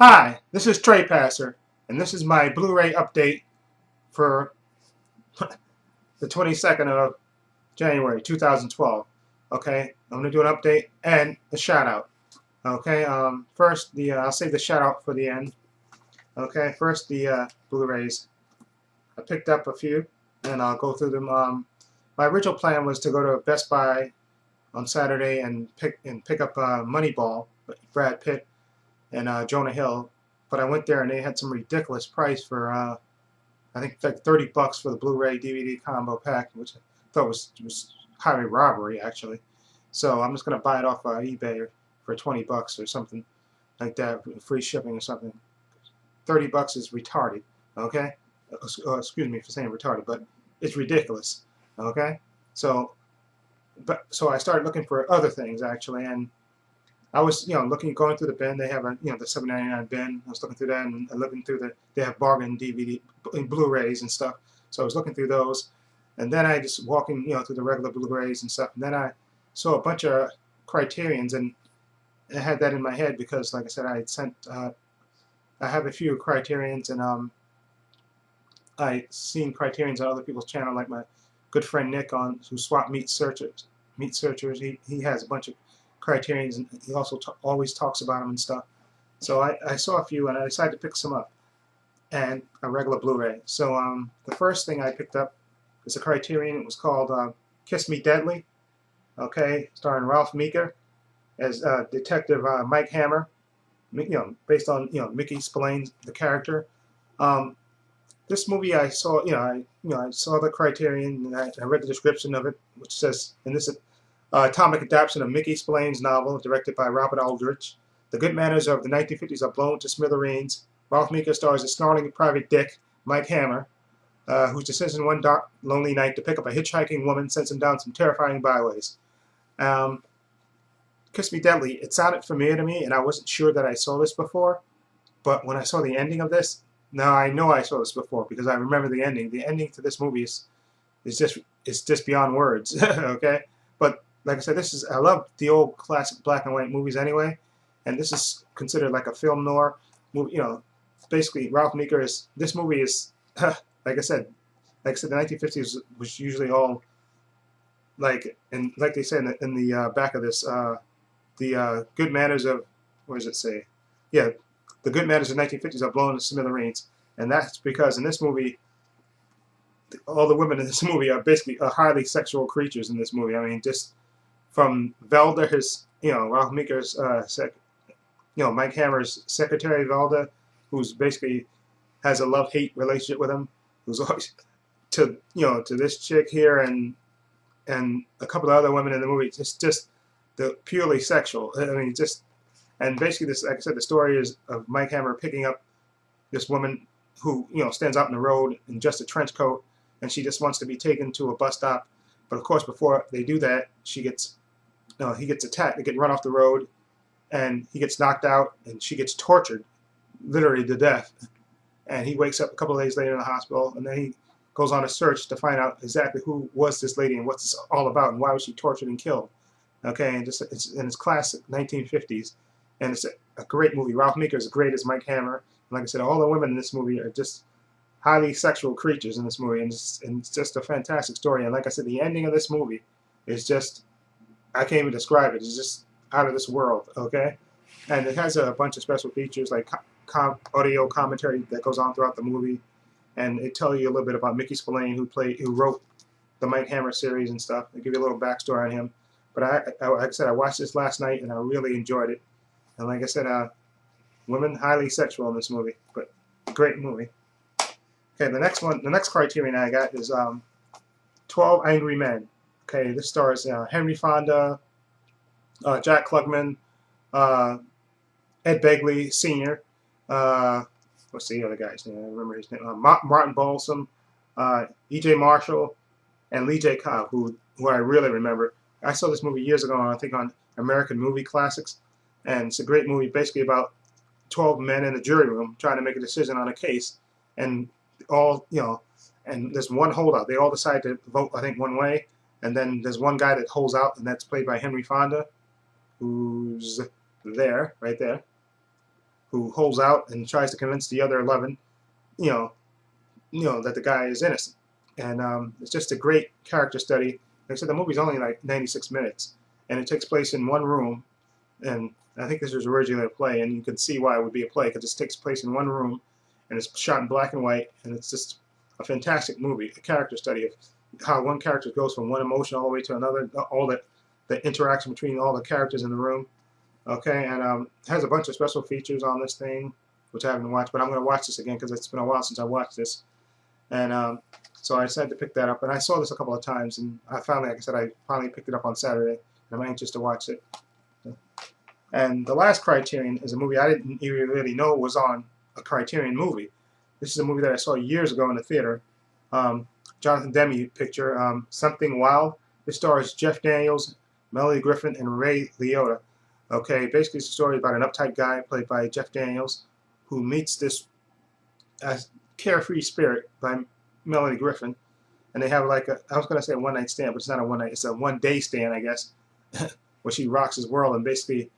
Hi, this is Trey Passer, and this is my Blu Ray update for the 22nd of January 2012. Okay, I'm going to do an update and a shout out. Okay, first, I'll save the shout out for the end. Okay, first, the Blu Rays. I picked up a few, and I'll go through them. My original plan was to go to Best Buy on Saturday and pick up Moneyball, Brad Pitt and Jonah Hill, but I went there and they had some ridiculous price for I think like $30 for the Blu-ray DVD combo pack, which I thought was highway robbery actually. So I'm just gonna buy it off eBay for $20 or something like that, free shipping or something. $30 is retarded, okay? Excuse me for saying retarded, but it's ridiculous, okay? So I started looking for other things actually, and I was, going through the bin. They have the $7.99 bin. I was looking through that and looking through they have bargain DVD, Blu-rays and stuff. So I was looking through those, and then I just walking, through the regular Blu-rays and stuff. And then I saw a bunch of Criterions, and I had that in my head because, like I said, I have a few Criterions, and I seen Criterions on other people's channel, like my good friend Nick who swap meat searchers. He has a bunch of Criterions, and he also always talks about them and stuff. So I saw a few, and I decided to pick some up, and a regular Blu-ray. So the first thing I picked up is a Criterion. It was called Kiss Me Deadly, okay, starring Ralph Meeker as Detective Mike Hammer, based on Mickey Spillane, the character. This movie I saw, I saw the Criterion, and I read the description of it, which says, and this is atomic adaptation of Mickey Spillane's novel, directed by Robert Aldrich. The good manners of the 1950s are blown to smithereens. Ralph Meeker stars a snarling private dick, Mike Hammer, whose decision one dark, lonely night to pick up a hitchhiking woman sends him down some terrifying byways. Kiss Me Deadly, it sounded familiar to me, and I wasn't sure that I saw this before, but when I saw the ending of this, now I know I saw this before because I remember the ending. The ending to this movie is just beyond words, okay? But like I said, I love the old classic black and white movies anyway, and this is considered like a film noir movie. Basically Ralph Meeker this movie is like I said, the 1950s was usually all like, and like they say in the back of this, the good manners of, what does it say? Yeah, the good manners of the 1950s are blown to smithereens, and that's because in this movie, all the women in this movie are basically highly sexual creatures in this movie. I mean, just from Velda, Ralph Meeker's, Mike Hammer's secretary, Velda, who's basically has a love-hate relationship with him, who's always to this chick here, and a couple of other women in the movie, just the purely sexual. I mean, and basically this, like I said, the story is of Mike Hammer picking up this woman who stands out in the road in just a trench coat, and she just wants to be taken to a bus stop. But of course, before they do that, he gets attacked. They get run off the road, and he gets knocked out, and she gets tortured, literally to death. And he wakes up a couple of days later in the hospital, and then he goes on a search to find out exactly who was this lady and what's this all about, and why was she tortured and killed. Okay, and it's classic 1950s, and it's a great movie. Ralph Meeker is great as Mike Hammer. And like I said, all the women in this movie are just highly sexual creatures in this movie, and it's just a fantastic story. And like I said, the ending of this movie is just, I can't even describe it. It's just out of this world, okay? And it has a bunch of special features like audio commentary that goes on throughout the movie, and it tells you a little bit about Mickey Spillane, who wrote the Mike Hammer series and stuff. They give you a little backstory on him. But like I said, I watched this last night, and I really enjoyed it. And like I said, women highly sexual in this movie, but great movie. Okay, the next Criterion I got is 12 Angry Men. Okay, this stars Henry Fonda, Jack Klugman, Ed Begley Sr., what's the other guy's name? I remember his name. Martin Balsam, E.J. Marshall, and Lee J. Cobb, who I really remember. I saw this movie years ago, I think on American Movie Classics, and it's a great movie, basically about 12 men in a jury room trying to make a decision on a case, and and there's one holdout. They all decide to vote, I think, one way, and then there's one guy that holds out, and that's played by Henry Fonda, who's there, right there, who holds out and tries to convince the other 11, you know that the guy is innocent. And it's just a great character study. Like I said, the movie's only like 96 minutes, and it takes place in one room. And I think this was originally a play, and you can see why it would be a play, because it takes place in one room, and it's shot in black and white, and it's just a fantastic movie, a character study of how one character goes from one emotion all the way to another, all the interaction between all the characters in the room. Okay, and it has a bunch of special features on this thing, which I haven't watched, but I'm going to watch this again because it's been a while since I watched this. And so I decided to pick that up, and I saw this a couple of times, and I finally, like I said, I finally picked it up on Saturday, and I'm anxious to watch it. And the last Criterion is a movie I didn't even really know was on a Criterion movie. This is a movie that I saw years ago in the theater. Jonathan Demme picture, Something Wild. This stars Jeff Daniels, Melanie Griffin, and Ray Liotta. Okay, basically it's a story about an uptight guy played by Jeff Daniels who meets this carefree spirit by Melanie Griffin, and they have like I was going to say a one-night stand, but it's not a one-night, it's a one-day stand, I guess, where she rocks his world, and basically,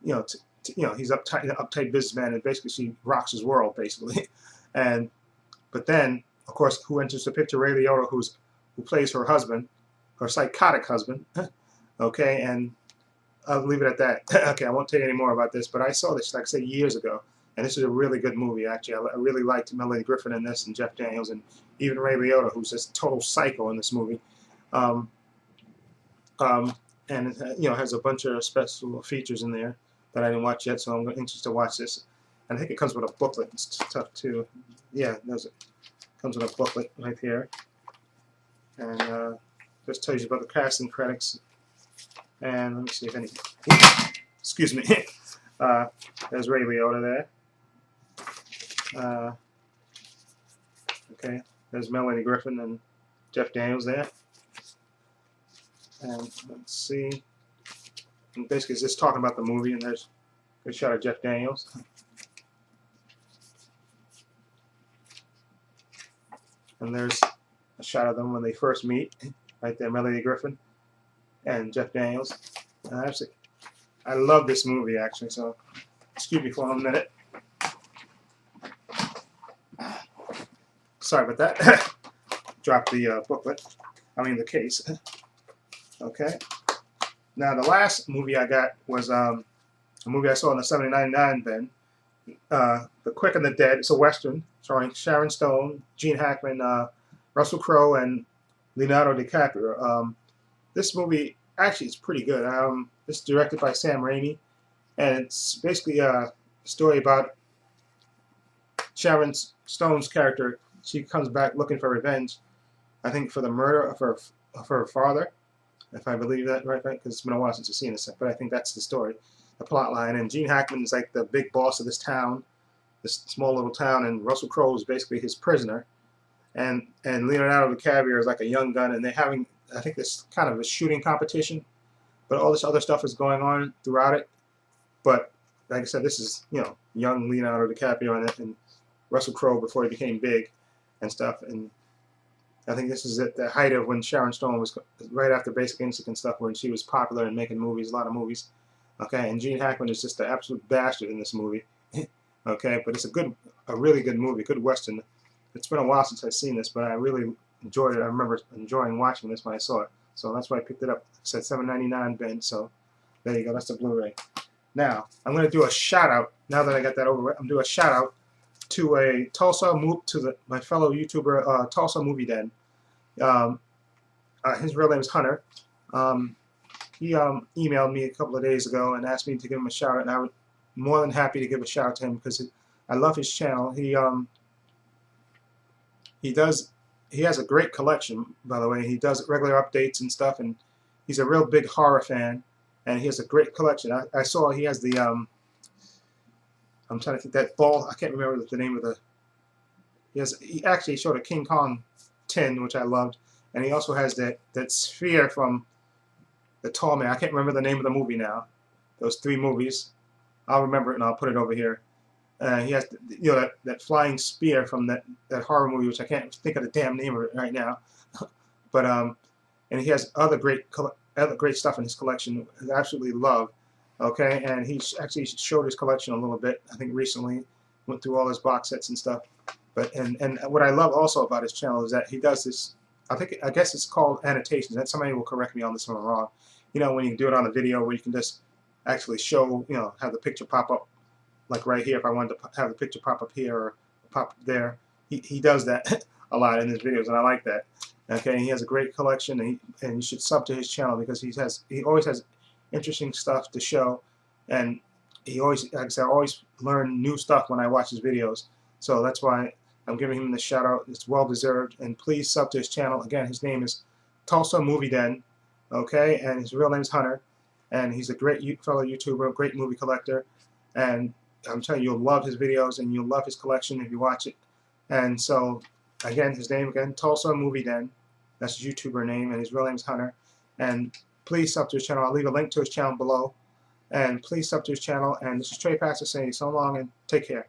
you know, he's an uptight businessman, and basically she rocks his world, basically. But then, of course, who enters the picture? Ray Liotta, who plays her husband, her psychotic husband. Okay, and I'll leave it at that. Okay, I won't tell you any more about this, but I saw this, like I said, years ago, and this is a really good movie, actually. I really liked Melanie Griffin in this, and Jeff Daniels, and even Ray Liotta, who's this total psycho in this movie. And it, you know, has a bunch of special features in there that I didn't watch yet, so I'm anxious to watch this. And I think it comes with a booklet and stuff too. Yeah, it comes with a booklet right here, and just tells you about the casting credits. And let me see if any. Excuse me. There's Ray Liotta there. Okay, there's Melanie Griffin and Jeff Daniels there. And let's see. And basically, it's just talking about the movie, and there's a good shot of Jeff Daniels. And there's a shot of them when they first meet, right there, Melanie Griffin and Jeff Daniels. And actually, I love this movie, actually, so excuse me for a minute. Sorry about that. Dropped the booklet. I mean, the case. Okay. Now, the last movie I got was a movie I saw in the 79 bin. The Quick and the Dead. It's a Western starring Sharon Stone, Gene Hackman, Russell Crowe, and Leonardo DiCaprio. This movie actually is pretty good. It's directed by Sam Raimi, and it's basically a story about Sharon Stone's character. She comes back looking for revenge, I think, for the murder of her father, if I believe that right, because it's been a while since I've seen this, but I think that's the story, the plot line. And Gene Hackman is like the big boss of this town, this small little town, and Russell Crowe is basically his prisoner, and Leonardo DiCaprio is like a young gun, and they're having, I think, this kind of a shooting competition, but all this other stuff is going on throughout it. But like I said, this is, you know, young Leonardo DiCaprio and Russell Crowe before he became big and stuff. And I think this is at the height of when Sharon Stone was, right after Basic Instinct and stuff, when she was popular and making movies, a lot of movies. Okay, and Gene Hackman is just the absolute bastard in this movie. Okay, but it's a really good movie, good Western. It's been a while since I've seen this, but I really enjoyed it. I remember enjoying watching this when I saw it, so that's why I picked it up. It said $7.99 bin, so there you go. That's the Blu-ray. Now I'm going to do a shout out. Now that I got that over with, I'm going to do a shout out to a Tulsa my fellow YouTuber, Tulsa Movie Den. His real name is Hunter. He emailed me a couple of days ago and asked me to give him a shout out, and I was more than happy to give a shout out to him because I love his channel. He has a great collection, by the way. He does regular updates and stuff, and he's a real big horror fan, and he has a great collection. I saw he has the I'm trying to think, that ball, I can't remember the name of he actually showed a King Kong tin, which I loved, and he also has that sphere from The Tall Man. I can't remember the name of the movie now. Those 3 movies. I'll remember it and I'll put it over here. He has, you know, that flying spear from that horror movie, which I can't think of the damn name of it right now. But and he has other great stuff in his collection I absolutely love. Okay, and he actually showed his collection a little bit, I think recently, went through all his box sets and stuff. But and what I love also about his channel is that he does this, I guess it's called annotations, and somebody will correct me on this one I'm wrong. You know, when you do it on a video where you can just actually show, you know, have the picture pop up, like right here, if I wanted to have the picture pop up here or pop up there. He does that a lot in his videos, and I like that. Okay, he has a great collection, and you should sub to his channel because he always has interesting stuff to show, and he always, like I said, I always learn new stuff when I watch his videos. So that's why I'm giving him the shout out. It's well deserved, and please sub to his channel. Again, his name is Tulsa Movie Den, okay, and his real name is Hunter, and he's a great fellow YouTuber, great movie collector, and I'm telling you, you'll love his videos and you'll love his collection if you watch it. And so, again, his name again, Tulsa Movie Den. That's his YouTuber name, and his real name is Hunter. And please sub to his channel. I'll leave a link to his channel below. And please sub to his channel. And this is Trey Pastor saying so long and take care.